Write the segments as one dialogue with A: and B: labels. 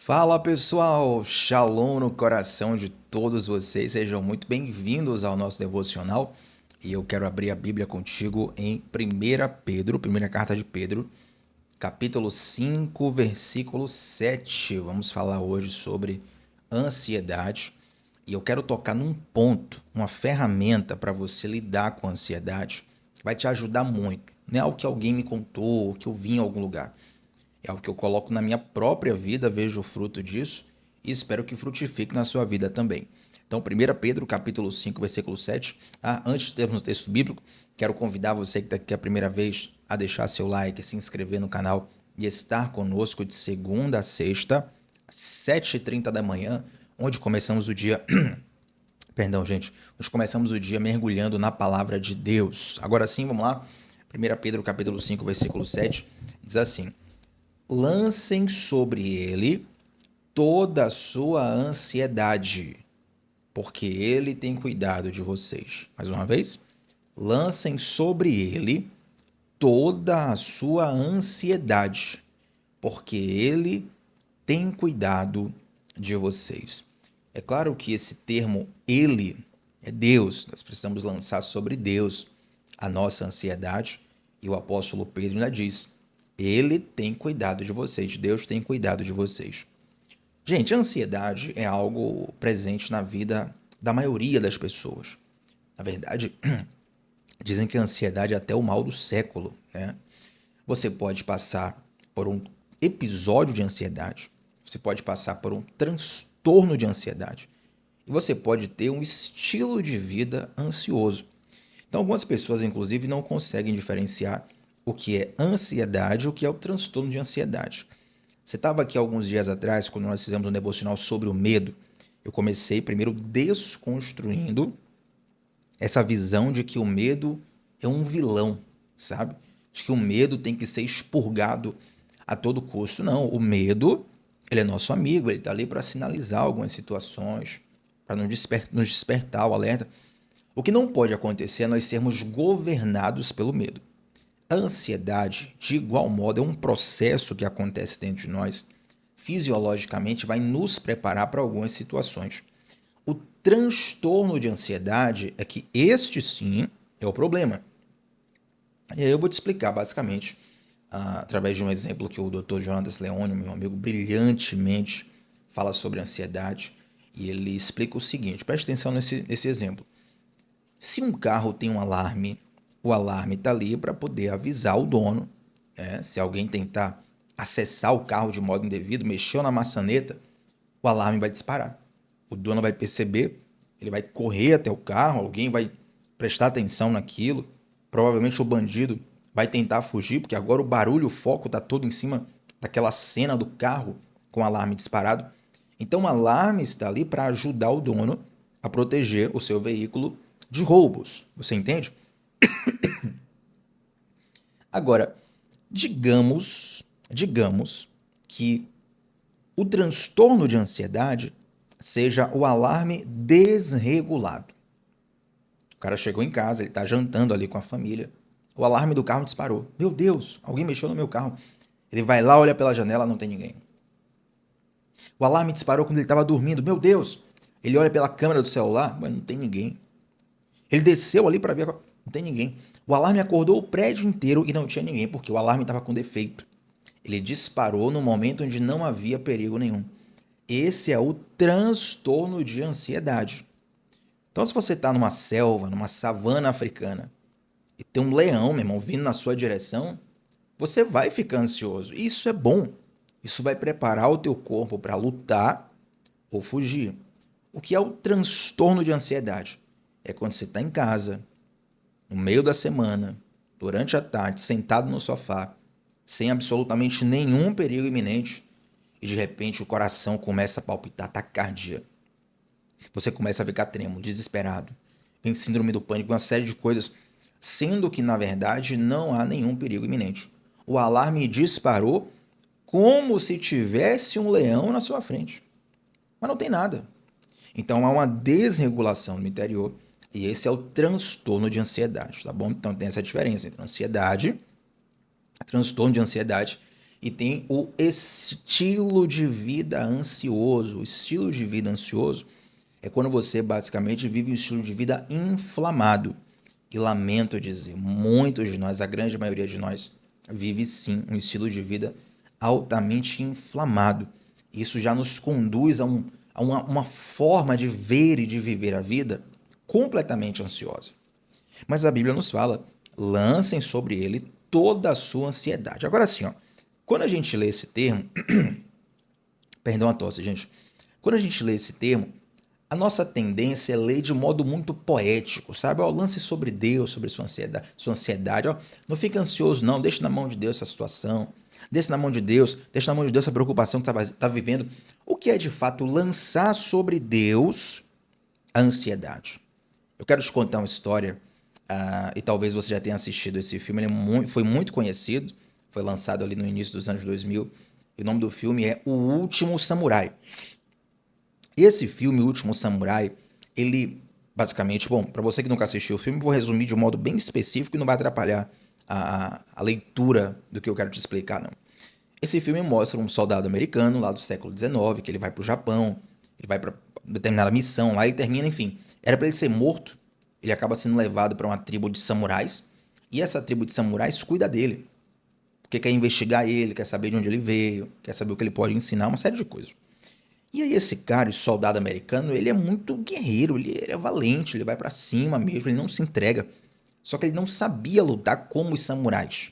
A: Fala pessoal, Shalom no coração de todos vocês, sejam muito bem-vindos ao nosso devocional e eu quero abrir a Bíblia contigo em 1 Pedro, primeira carta de Pedro, capítulo 5, versículo 7. Vamos falar hoje sobre ansiedade e eu quero tocar num ponto, uma ferramenta para você lidar com a ansiedade que vai te ajudar muito. Não é algo que alguém me contou ou que eu vi em algum lugar. É algo que eu coloco na minha própria vida, vejo o fruto disso e espero que frutifique na sua vida também. Então, 1 Pedro, capítulo 5, versículo 7. Antes de termos o texto bíblico, quero convidar você que está aqui a primeira vez a deixar seu like, se inscrever no canal e estar conosco de segunda a sexta, às 7h30 da manhã, onde começamos o dia... Perdão, gente. Onde começamos o dia mergulhando na palavra de Deus. Agora sim, vamos lá. 1 Pedro, capítulo 5, versículo 7, diz assim: lancem sobre ele toda a sua ansiedade, porque ele tem cuidado de vocês. Mais uma vez, lancem sobre ele toda a sua ansiedade, porque ele tem cuidado de vocês. É claro que esse termo ele é Deus, nós precisamos lançar sobre Deus a nossa ansiedade, e o apóstolo Pedro ainda diz: ele tem cuidado de vocês, Deus tem cuidado de vocês. Gente, a ansiedade é algo presente na vida da maioria das pessoas. Na verdade, dizem que a ansiedade é até o mal do século, né? Você pode passar por um episódio de ansiedade, você pode passar por um transtorno de ansiedade, e você pode ter um estilo de vida ansioso. Então, algumas pessoas, inclusive, não conseguem diferenciar o que é ansiedade e o que é o transtorno de ansiedade. Você estava aqui alguns dias atrás, quando nós fizemos um devocional sobre o medo. Eu comecei primeiro desconstruindo essa visão de que o medo é um vilão, sabe? De que o medo tem que ser expurgado a todo custo. Não, o medo, ele é nosso amigo, ele está ali para sinalizar algumas situações, para nos despertar o alerta. O que não pode acontecer é nós sermos governados pelo medo. A ansiedade, de igual modo, é um processo que acontece dentro de nós, fisiologicamente vai nos preparar para algumas situações. O transtorno de ansiedade é que este sim é o problema. E aí eu vou te explicar basicamente, através de um exemplo que o Dr. Jonatas Leônio, meu amigo, brilhantemente fala sobre ansiedade, e ele explica o seguinte, preste atenção nesse exemplo. Se um carro tem um alarme, o alarme está ali para poder avisar o dono, né? Se alguém tentar acessar o carro de modo indevido, mexeu na maçaneta, o alarme vai disparar. O dono vai perceber, ele vai correr até o carro, alguém vai prestar atenção naquilo, provavelmente o bandido vai tentar fugir, porque agora o barulho, o foco está todo em cima daquela cena do carro com o alarme disparado. Então o alarme está ali para ajudar o dono a proteger o seu veículo de roubos. Você entende? Agora, digamos que o transtorno de ansiedade seja o alarme desregulado. O cara chegou em casa, ele está jantando ali com a família, o alarme do carro disparou. Meu Deus, alguém mexeu no meu carro. Ele vai lá, olha pela janela, não tem ninguém. O alarme disparou quando ele estava dormindo. Meu Deus, ele olha pela câmera do celular, mas não tem ninguém. Ele desceu ali para ver, não tem ninguém. O alarme acordou o prédio inteiro e não tinha ninguém, porque o alarme estava com defeito. Ele disparou no momento onde não havia perigo nenhum. Esse é o transtorno de ansiedade. Então, se você está numa selva, numa savana africana, e tem um leão, meu irmão, vindo na sua direção, você vai ficar ansioso. E isso é bom. Isso vai preparar o teu corpo para lutar ou fugir. O que é o transtorno de ansiedade? É quando você está em casa, no meio da semana, durante a tarde, sentado no sofá, sem absolutamente nenhum perigo iminente, e de repente o coração começa a palpitar, taquicardia. Você começa a ficar trêmulo, desesperado. Vem síndrome do pânico, uma série de coisas, sendo que na verdade não há nenhum perigo iminente. O alarme disparou como se tivesse um leão na sua frente, mas não tem nada. Então há uma desregulação no interior e esse é o transtorno de ansiedade, tá bom? Então tem essa diferença entre ansiedade, transtorno de ansiedade e tem o estilo de vida ansioso. O estilo de vida ansioso é quando você basicamente vive um estilo de vida inflamado. E lamento dizer, muitos de nós, a grande maioria de nós, vive sim um estilo de vida altamente inflamado. Isso já nos conduz a uma forma de ver e de viver a vida completamente ansiosa. Mas a Bíblia nos fala, lancem sobre ele toda a sua ansiedade. Agora sim, ó, quando a gente lê esse termo, perdão a tosse, gente. Quando a gente lê esse termo, a nossa tendência é ler de modo muito poético, sabe? Ó, lance sobre Deus, sobre sua ansiedade. Ó, não fica ansioso, não. Deixa na mão de Deus essa situação. Deixa na mão de Deus essa preocupação que você está vivendo. O que é de fato lançar sobre Deus a ansiedade? Eu quero te contar uma história, e talvez você já tenha assistido esse filme. Foi muito conhecido, foi lançado ali no início dos anos 2000. E o nome do filme é O Último Samurai. Esse filme, O Último Samurai, ele basicamente, bom, para você que nunca assistiu o filme, vou resumir de um modo bem específico e não vai atrapalhar a leitura do que eu quero te explicar, não. Esse filme mostra um soldado americano lá do século XIX, que ele vai para o Japão, ele vai para determinada missão, lá ele termina, enfim. Era para ele ser morto, ele acaba sendo levado para uma tribo de samurais, e essa tribo de samurais cuida dele, porque quer investigar ele, quer saber de onde ele veio, quer saber o que ele pode ensinar, uma série de coisas. E aí esse cara, esse soldado americano, ele é muito guerreiro, ele é valente, ele vai pra cima mesmo, ele não se entrega. Só que ele não sabia lutar como os samurais.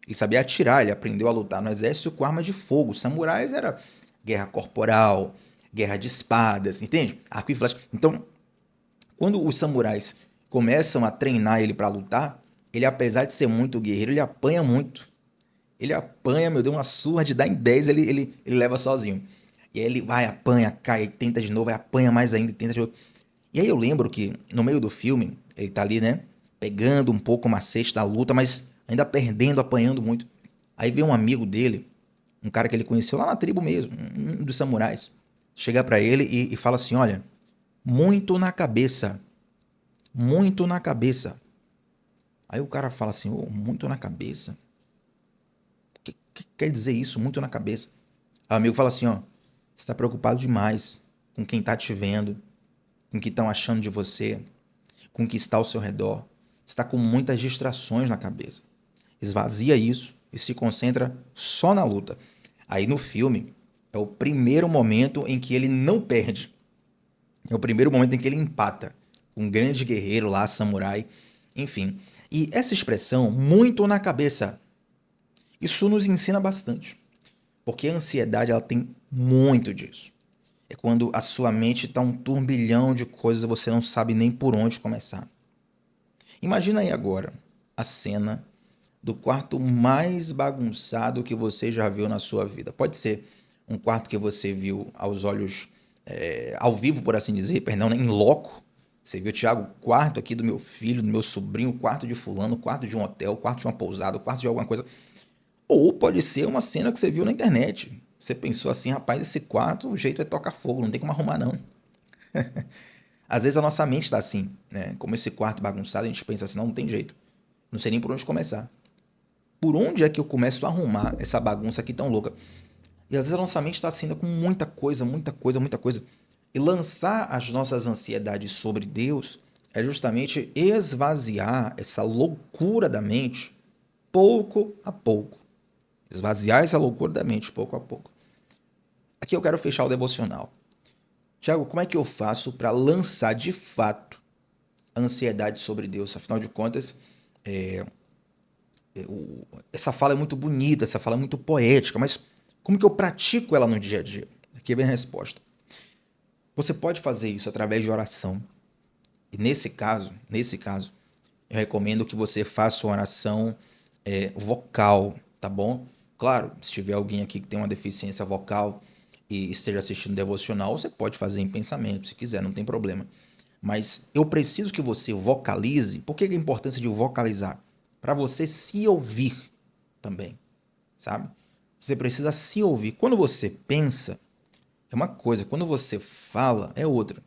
A: Ele sabia atirar, ele aprendeu a lutar no exército com armas de fogo. Os samurais era guerra corporal, guerra de espadas, entende? Arco e flecha. Então, quando os samurais começam a treinar ele pra lutar, ele apesar de ser muito guerreiro, ele apanha muito. Ele apanha, meu Deus, uma surra de dar em 10, ele leva sozinho. E aí ele vai, apanha, cai, tenta de novo, aí apanha mais ainda, tenta de novo. E aí eu lembro que no meio do filme, ele tá ali, né, pegando um pouco o macete da luta, mas ainda perdendo, apanhando muito. Aí vem um amigo dele, um cara que ele conheceu lá na tribo mesmo, um dos samurais, chega pra ele e fala assim, olha, muito na cabeça, muito na cabeça. Aí o cara fala assim, oh, muito na cabeça? O que quer dizer isso, muito na cabeça? Aí o amigo fala assim, ó, você está preocupado demais com quem está te vendo, com o que estão achando de você, com o que está ao seu redor. Você está com muitas distrações na cabeça. Esvazia isso e se concentra só na luta. Aí no filme é o primeiro momento em que ele não perde. É o primeiro momento em que ele empata com um grande guerreiro lá, samurai, enfim. E essa expressão, muito na cabeça, isso nos ensina bastante. Porque a ansiedade ela tem muito disso. É quando a sua mente está um turbilhão de coisas e você não sabe nem por onde começar. Imagina aí agora a cena do quarto mais bagunçado que você já viu na sua vida. Pode ser um quarto que você viu aos olhos, ao vivo, por assim dizer, perdão, né, em loco. Você viu, Thiago, o quarto aqui do meu filho, do meu sobrinho, o quarto de fulano, o quarto de um hotel, o quarto de uma pousada, o quarto de alguma coisa. Ou pode ser uma cena que você viu na internet. Você pensou assim, rapaz, esse quarto, o jeito é tocar fogo, não tem como arrumar não. Às vezes a nossa mente está assim, né? Como esse quarto bagunçado, a gente pensa assim, não tem jeito. Não sei nem por onde começar. Por onde é que eu começo a arrumar essa bagunça aqui tão louca? E às vezes a nossa mente está assim, com muita coisa, muita coisa, muita coisa. E lançar as nossas ansiedades sobre Deus é justamente esvaziar essa loucura da mente pouco a pouco. Esvaziar essa loucura da mente pouco a pouco. Aqui eu quero fechar o devocional. Tiago, como é que eu faço para lançar de fato a ansiedade sobre Deus? Afinal de contas, essa fala é muito bonita, essa fala é muito poética, mas como que eu pratico ela no dia a dia? Aqui vem a resposta. Você pode fazer isso através de oração. E nesse caso, eu recomendo que você faça uma oração vocal, tá bom? Claro, se tiver alguém aqui que tem uma deficiência vocal e esteja assistindo devocional, você pode fazer em pensamento, se quiser, não tem problema. Mas eu preciso que você vocalize. Por que a importância de vocalizar? Para você se ouvir também, sabe? Você precisa se ouvir. Quando você pensa, é uma coisa, quando você fala, é outra.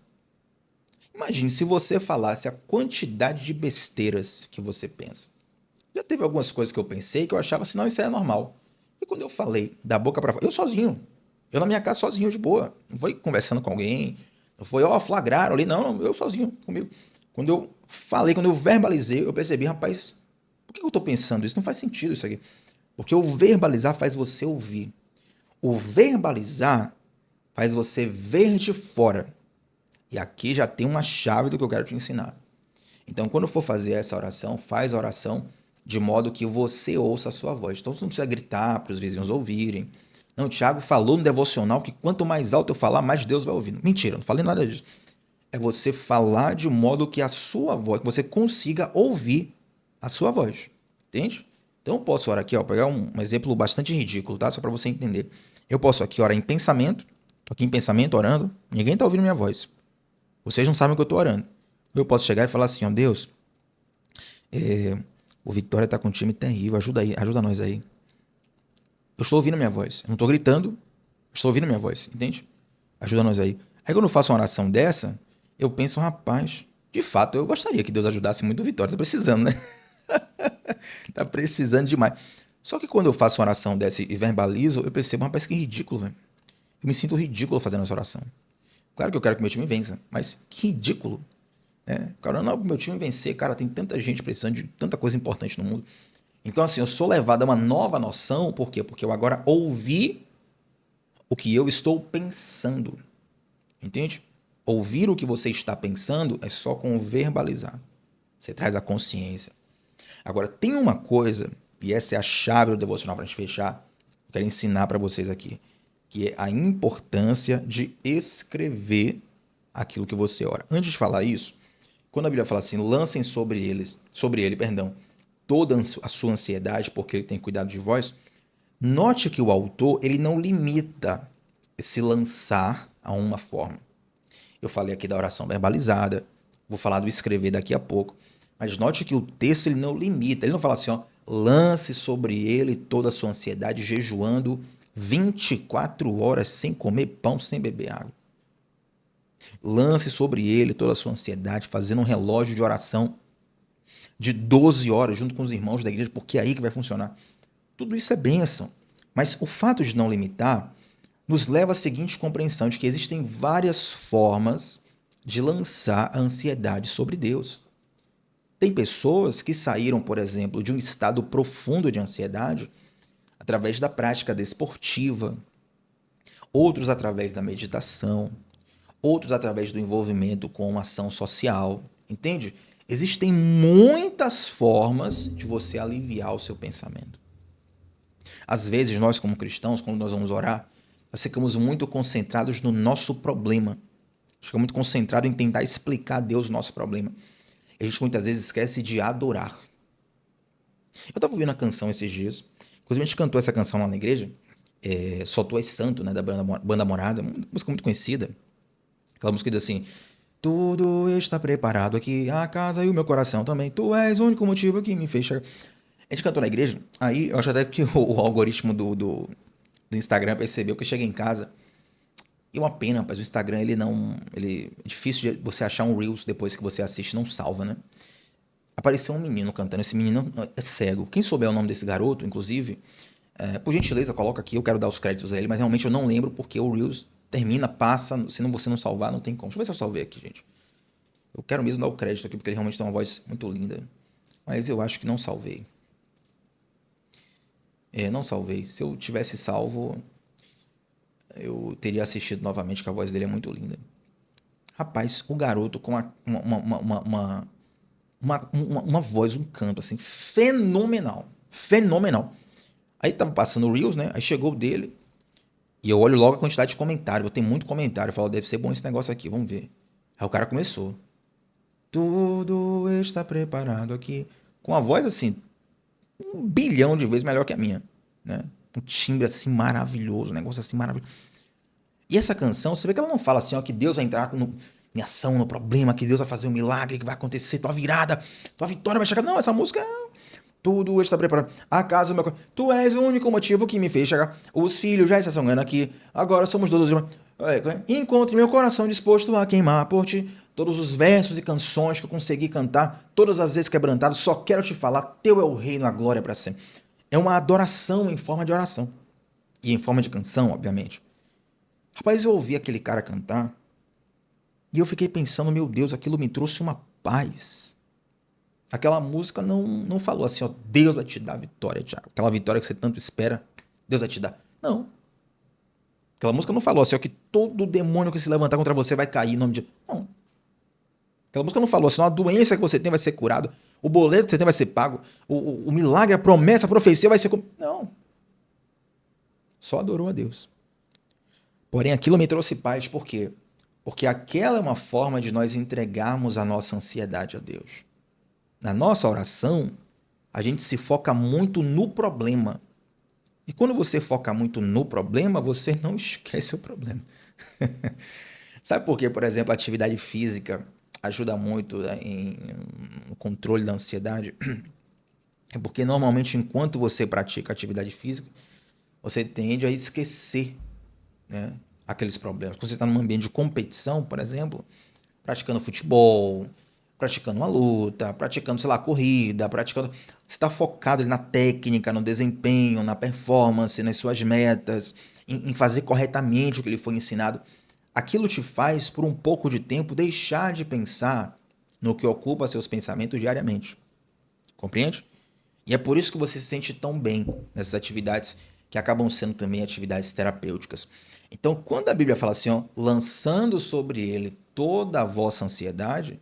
A: Imagine se você falasse a quantidade de besteiras que você pensa. Já teve algumas coisas que eu pensei que eu achava assim, não, isso é normal. E quando eu falei da boca para fora, eu sozinho, eu na minha casa sozinho, de boa, não foi conversando com alguém, não foi, ó, flagraram ali, não, eu sozinho, comigo. Quando eu falei, quando eu verbalizei, eu percebi, rapaz, por que eu tô pensando isso? Não faz sentido isso aqui. Porque o verbalizar faz você ouvir. O verbalizar faz você ver de fora. E aqui já tem uma chave do que eu quero te ensinar. Então, quando for fazer essa oração, faz a oração de modo que você ouça a sua voz. Então, você não precisa gritar para os vizinhos ouvirem. Não, o Tiago falou no devocional que quanto mais alto eu falar, mais Deus vai ouvir. Mentira, não falei nada disso. É você falar de modo que a sua voz, que você consiga ouvir a sua voz. Entende? Então, eu posso orar aqui, ó, pegar um exemplo bastante ridículo, tá? Só para você entender. Eu posso aqui orar em pensamento, tô aqui em pensamento orando, ninguém tá ouvindo minha voz. Vocês não sabem o que eu tô orando. Eu posso chegar e falar assim, ó, Deus, o Vitória tá com um time terrível, ajuda aí, ajuda nós aí. Eu estou ouvindo minha voz, eu não tô gritando, eu estou ouvindo minha voz, entende? Ajuda nós aí. Aí quando eu faço uma oração dessa, eu penso, rapaz, de fato, eu gostaria que Deus ajudasse muito o Vitória, tá precisando, né? Tá precisando demais. Só que quando eu faço uma oração dessa e verbalizo, eu percebo, rapaz, que ridículo, velho. Eu me sinto ridículo fazendo essa oração. Claro que eu quero que meu time vença, mas que ridículo. Cara, não, meu time vencer, cara, tem tanta gente precisando de tanta coisa importante no mundo. Então, assim, eu sou levado a uma nova noção, por quê? Porque eu agora ouvi o que eu estou pensando, entende? Ouvir o que você está pensando é só com verbalizar. Você traz a consciência. Agora, tem uma coisa, e essa é a chave do devocional para a gente fechar, eu quero ensinar para vocês aqui, que é a importância de escrever aquilo que você ora. Antes de falar isso, quando a Bíblia fala assim, lancem sobre ele, toda a sua ansiedade, porque ele tem cuidado de vós, note que o autor, ele não limita esse lançar a uma forma. Eu falei aqui da oração verbalizada, vou falar do escrever daqui a pouco, mas note que o texto ele não limita, ele não fala assim, ó, lance sobre ele toda a sua ansiedade, jejuando 24 horas sem comer pão, sem beber água. Lance sobre ele toda a sua ansiedade, fazendo um relógio de oração de 12 horas junto com os irmãos da igreja, porque é aí que vai funcionar. Tudo isso é bênção. Mas o fato de não limitar nos leva à seguinte compreensão de que existem várias formas de lançar a ansiedade sobre Deus. Tem pessoas que saíram, por exemplo, de um estado profundo de ansiedade através da prática desportiva, outros através da meditação, outros através do envolvimento com uma ação social, entende? Existem muitas formas de você aliviar o seu pensamento. Às vezes, nós como cristãos, quando nós vamos orar, nós ficamos muito concentrados no nosso problema. Ficamos muito concentrados em tentar explicar a Deus o nosso problema. E a gente muitas vezes esquece de adorar. Eu estava ouvindo a canção esses dias, inclusive a gente cantou essa canção lá na igreja, Só Tu És Santo, né, da banda Morada, uma música muito conhecida. Aquela música diz assim, tudo está preparado aqui, a casa e o meu coração também, tu és o único motivo que me fez chegar. A gente cantou na igreja, aí eu acho até que o algoritmo do Instagram percebeu que eu cheguei em casa, e uma pena, rapaz, o Instagram, ele é difícil de você achar um Reels depois que você assiste, não salva, né? Apareceu um menino cantando, esse menino é cego. Quem souber o nome desse garoto, inclusive, por gentileza, coloca aqui, eu quero dar os créditos a ele, mas realmente eu não lembro porque o Reels termina, passa, se você não salvar, não tem como. Deixa eu ver se eu salvei aqui, gente. Eu quero mesmo dar o crédito aqui, porque ele realmente tem uma voz muito linda. Mas eu acho que não salvei. Não salvei. Se eu tivesse salvo, eu teria assistido novamente, que a voz dele é muito linda. Rapaz, o garoto com uma voz, um canto, assim, fenomenal. Fenomenal. Aí tava passando o Reels, né? Aí chegou o dele. E eu olho logo a quantidade de comentário. Eu tenho muito comentário. Eu falo, deve ser bom esse negócio aqui, vamos ver. Aí o cara começou. Tudo está preparado aqui. Com a voz, assim, 1 bilhão de vezes melhor que a minha, né? Um timbre, assim, maravilhoso. Um negócio, assim, maravilhoso. E essa canção, você vê que ela não fala assim, ó, que Deus vai entrar em ação no problema, que Deus vai fazer um milagre, que vai acontecer, tua virada, tua vitória vai chegar. Não, essa música é... Tudo está preparado. A casa, meu... Tu és o único motivo que me fez chegar. Os filhos já estão ganhando aqui. Agora somos todos irmãos. Encontre meu coração disposto a queimar por ti. Todos os versos e canções que eu consegui cantar, todas as vezes quebrantado, só quero te falar, teu é o reino, a glória para sempre. É uma adoração em forma de oração. E em forma de canção, obviamente. Rapaz, eu ouvi aquele cara cantar e eu fiquei pensando, meu Deus, aquilo me trouxe uma paz. Aquela música não falou assim, ó, Deus vai te dar a vitória, Thiago. Aquela vitória que você tanto espera, Deus vai te dar. Não. Aquela música não falou assim, ó, que todo demônio que se levantar contra você vai cair em nome de... Não. Aquela música não falou assim, ó, a doença que você tem vai ser curada, o boleto que você tem vai ser pago, o milagre, a promessa, a profecia vai ser... Não. Só adorou a Deus. Porém, aquilo me trouxe paz, por quê? Porque aquela é uma forma de nós entregarmos a nossa ansiedade a Deus. Na nossa oração, a gente se foca muito no problema. E quando você foca muito no problema, você não esquece o problema. Sabe por quê? Por exemplo, a atividade física ajuda muito no controle da ansiedade? É porque normalmente, enquanto você pratica atividade física, você tende a esquecer, né, aqueles problemas. Quando você está num ambiente de competição, por exemplo, praticando futebol, praticando uma luta, praticando, sei lá, corrida, praticando. Você está focado ali na técnica, no desempenho, na performance, nas suas metas, em fazer corretamente o que lhe foi ensinado. Aquilo te faz, por um pouco de tempo, deixar de pensar no que ocupa seus pensamentos diariamente. Compreende? E é por isso que você se sente tão bem nessas atividades que acabam sendo também atividades terapêuticas. Então, quando a Bíblia fala assim, ó, lançando sobre ele toda a vossa ansiedade,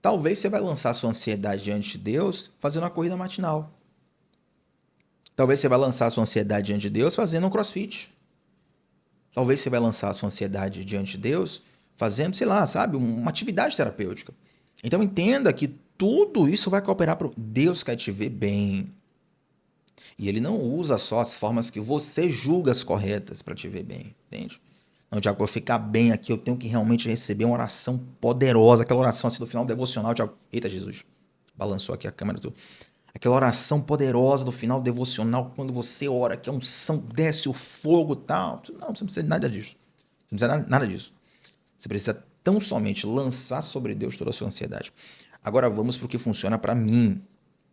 A: talvez você vai lançar sua ansiedade diante de Deus fazendo uma corrida matinal. Talvez você vai lançar sua ansiedade diante de Deus fazendo um crossfit. Talvez você vai lançar sua ansiedade diante de Deus fazendo, sei lá, sabe, uma atividade terapêutica. Então entenda que tudo isso vai cooperar para Deus quer te ver bem. E ele não usa só as formas que você julga as corretas para te ver bem, entende? Não, Tiago, para eu ficar bem aqui, eu tenho que realmente receber uma oração poderosa, aquela oração assim do final do devocional, Tiago. Eita, Jesus. Balançou aqui a câmera. Aquela oração poderosa do final do devocional, quando você ora, que a unção desce o fogo e tal. Não, você não precisa de nada disso. Você não precisa de nada disso. Você precisa tão somente lançar sobre Deus toda a sua ansiedade. Agora vamos para o que funciona para mim,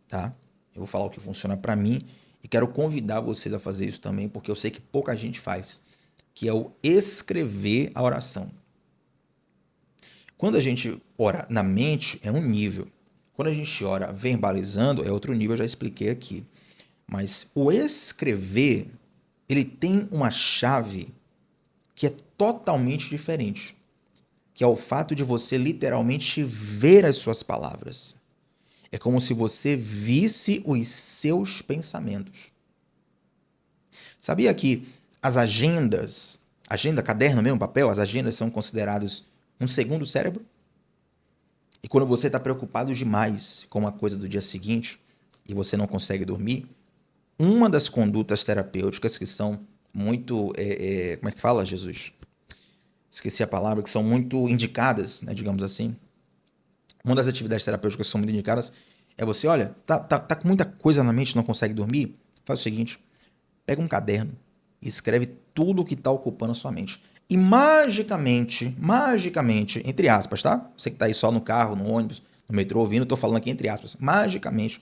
A: tá? Eu vou falar o que funciona para mim e quero convidar vocês a fazer isso também, porque eu sei que pouca gente faz, que é o escrever a oração. Quando a gente ora na mente, é um nível. Quando a gente ora verbalizando, é outro nível, eu já expliquei aqui. Mas o escrever, ele tem uma chave que é totalmente diferente, que é o fato de você literalmente ver as suas palavras. É como se você visse os seus pensamentos. Sabia que as agendas, agenda, caderno mesmo, papel, as agendas são considerados um segundo cérebro? E quando você está preocupado demais com uma coisa do dia seguinte e você não consegue dormir, uma das condutas terapêuticas que são muito, como é que fala, Jesus? Esqueci a palavra, que são muito indicadas, né, digamos assim. Uma das atividades terapêuticas que são muito indicadas é você, olha, tá com muita coisa na mente, não consegue dormir? Faz o seguinte, pega um caderno e escreve tudo o que está ocupando a sua mente. E magicamente, entre aspas, tá? Você que está aí só no carro, no ônibus, no metrô ouvindo, eu tô falando aqui entre aspas. Magicamente,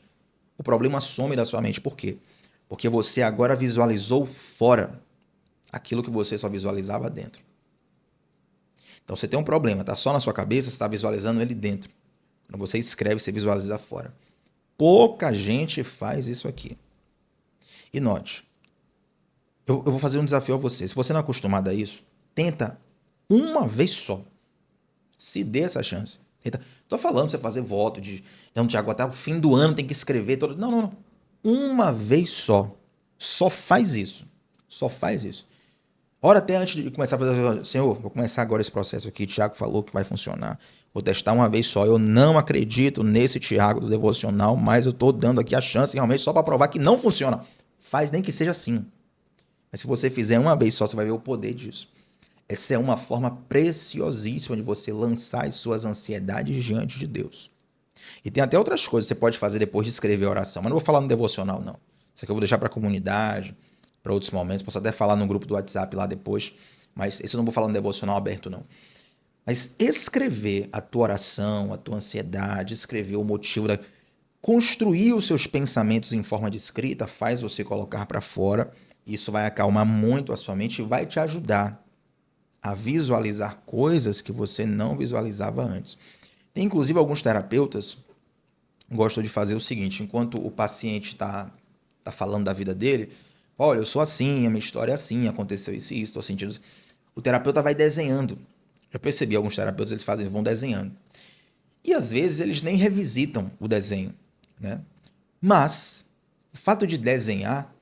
A: o problema some da sua mente. Por quê? Porque você agora visualizou fora aquilo que você só visualizava dentro. Então você tem um problema, tá só na sua cabeça, você está visualizando ele dentro. Quando você escreve, você visualiza fora. Pouca gente faz isso aqui. E note, eu vou fazer um desafio a você. Se você não é acostumado a isso, tenta uma vez só. Se dê essa chance. Tenta. Tô falando pra você fazer voto de... Não, Tiago, até o fim do ano tem que escrever. Todo... Não. Uma vez só. Só faz isso. Só faz isso. Ora até antes de começar a fazer... Senhor, vou começar agora esse processo aqui. Tiago falou que vai funcionar. Vou testar uma vez só. Eu não acredito nesse Tiago do devocional, mas eu tô dando aqui a chance realmente só para provar que não funciona. Faz nem que seja assim. Mas se você fizer uma vez só, você vai ver o poder disso. Essa é uma forma preciosíssima de você lançar as suas ansiedades diante de Deus. E tem até outras coisas que você pode fazer depois de escrever a oração. Mas não vou falar no devocional, não. Isso aqui eu vou deixar para a comunidade, para outros momentos. Posso até falar no grupo do WhatsApp lá depois. Mas esse eu não vou falar no devocional aberto, não. Mas escrever a tua oração, a tua ansiedade, escrever o motivo da... Construir os seus pensamentos em forma de escrita faz você colocar para fora. Isso vai acalmar muito a sua mente e vai te ajudar a visualizar coisas que você não visualizava antes. Tem inclusive alguns terapeutas que gostam de fazer o seguinte: enquanto o paciente tá falando da vida dele, olha, eu sou assim, a minha história é assim, aconteceu isso e isso, estou sentindo isso. O terapeuta vai desenhando. Eu percebi alguns terapeutas, eles vão desenhando. E às vezes eles nem revisitam o desenho, né? Mas o fato de desenhar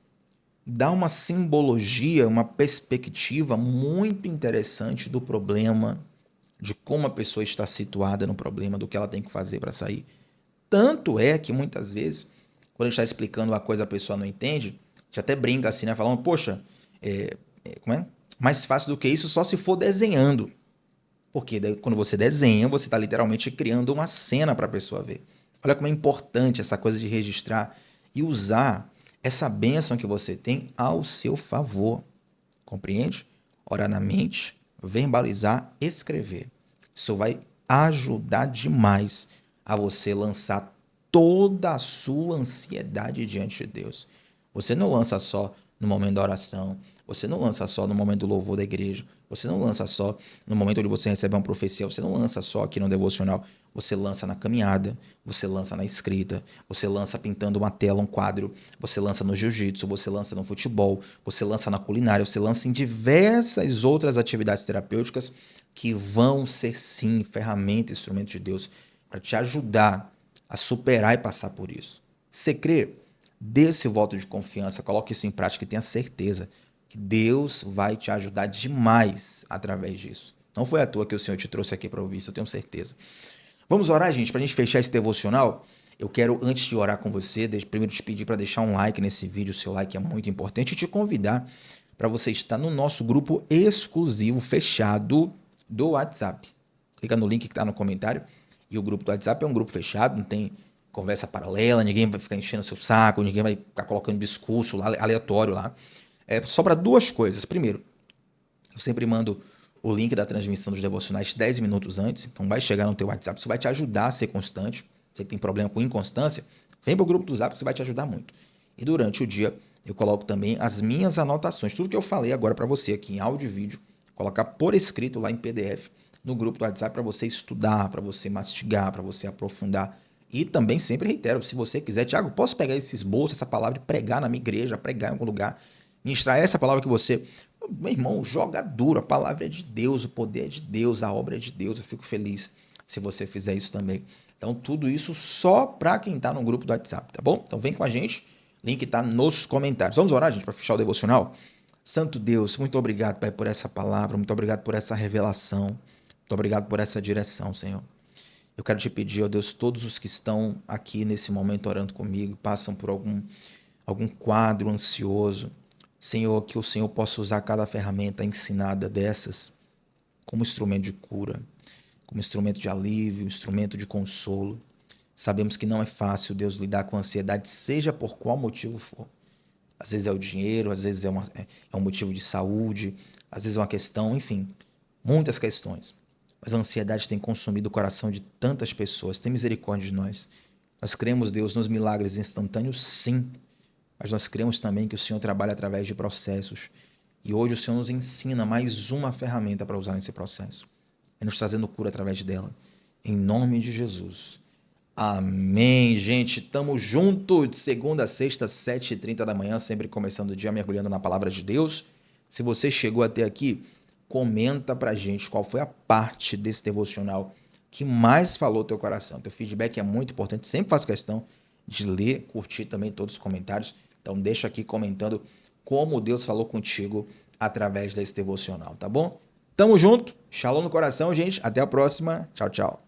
A: dá uma simbologia, uma perspectiva muito interessante do problema, de como a pessoa está situada no problema, do que ela tem que fazer para sair. Tanto é que muitas vezes, quando a gente está explicando uma coisa a pessoa não entende, a gente até brinca assim, né? Falando, poxa, como é? Mais fácil do que isso só se for desenhando. Porque daí, quando você desenha, você está literalmente criando uma cena para a pessoa ver. Olha como é importante essa coisa de registrar e usar essa bênção que você tem ao seu favor. Compreende? Orar na mente, verbalizar, escrever. Isso vai ajudar demais a você lançar toda a sua ansiedade diante de Deus. Você não lança só no momento da oração, você não lança só no momento do louvor da igreja, você não lança só no momento onde você recebe uma profecia, você não lança só aqui no devocional, você lança na caminhada, você lança na escrita, você lança pintando uma tela, um quadro, você lança no jiu-jitsu, você lança no futebol, você lança na culinária, você lança em diversas outras atividades terapêuticas que vão ser sim ferramentas, instrumentos de Deus para te ajudar a superar e passar por isso. Você crê? Dê esse voto de confiança, coloque isso em prática e tenha certeza que Deus vai te ajudar demais através disso. Não foi à toa que o Senhor te trouxe aqui para ouvir isso, eu tenho certeza. Vamos orar, gente, para a gente fechar esse devocional. Eu quero, antes de orar com você, primeiro te pedir para deixar um like nesse vídeo, o seu like é muito importante, e te convidar para você estar no nosso grupo exclusivo, fechado do WhatsApp. Clica no link que está no comentário, e o grupo do WhatsApp é um grupo fechado, não tem conversa paralela, ninguém vai ficar enchendo o seu saco, ninguém vai ficar colocando discurso lá, aleatório lá. É só para duas coisas. Primeiro, eu sempre mando o link da transmissão dos devocionais 10 minutos antes, então vai chegar no teu WhatsApp, isso vai te ajudar a ser constante. Você que tem problema com inconstância, vem para o grupo do Zap, isso vai te ajudar muito. E durante o dia, eu coloco também as minhas anotações, tudo que eu falei agora para você aqui em áudio e vídeo, colocar por escrito lá em PDF no grupo do WhatsApp para você estudar, para você mastigar, para você aprofundar. E também sempre reitero, se você quiser, Tiago, posso pegar esse esboço, essa palavra e pregar na minha igreja, pregar em algum lugar, ministrar essa palavra que você... Meu irmão, joga duro, a palavra é de Deus, o poder é de Deus, a obra é de Deus, eu fico feliz se você fizer isso também. Então, tudo isso só para quem está no grupo do WhatsApp, tá bom? Então, vem com a gente, link está nos comentários. Vamos orar, gente, para fechar o devocional? Santo Deus, muito obrigado, Pai, por essa palavra, muito obrigado por essa revelação, muito obrigado por essa direção, Senhor. Eu quero te pedir, ó Deus, todos os que estão aqui nesse momento orando comigo, passam por algum quadro ansioso, Senhor, que o Senhor possa usar cada ferramenta ensinada dessas como instrumento de cura, como instrumento de alívio, instrumento de consolo. Sabemos que não é fácil, Deus, lidar com a ansiedade, seja por qual motivo for. Às vezes é o dinheiro, às vezes é um motivo de saúde, às vezes é uma questão, enfim, muitas questões. Mas a ansiedade tem consumido o coração de tantas pessoas. Tem misericórdia de nós. Nós cremos, Deus, nos milagres instantâneos, sim. Mas nós cremos também que o Senhor trabalha através de processos. E hoje o Senhor nos ensina mais uma ferramenta para usar nesse processo. É nos trazendo cura através dela. Em nome de Jesus. Amém, gente. Tamo junto de segunda a sexta, 7h30 da manhã, sempre começando o dia mergulhando na palavra de Deus. Se você chegou até aqui, comenta pra gente qual foi a parte desse devocional que mais falou teu coração. Teu feedback é muito importante. Sempre faço questão de ler, curtir também todos os comentários. Então deixa aqui comentando como Deus falou contigo através desse devocional, tá bom? Tamo junto. Shalom no coração, gente. Até a próxima. Tchau, tchau.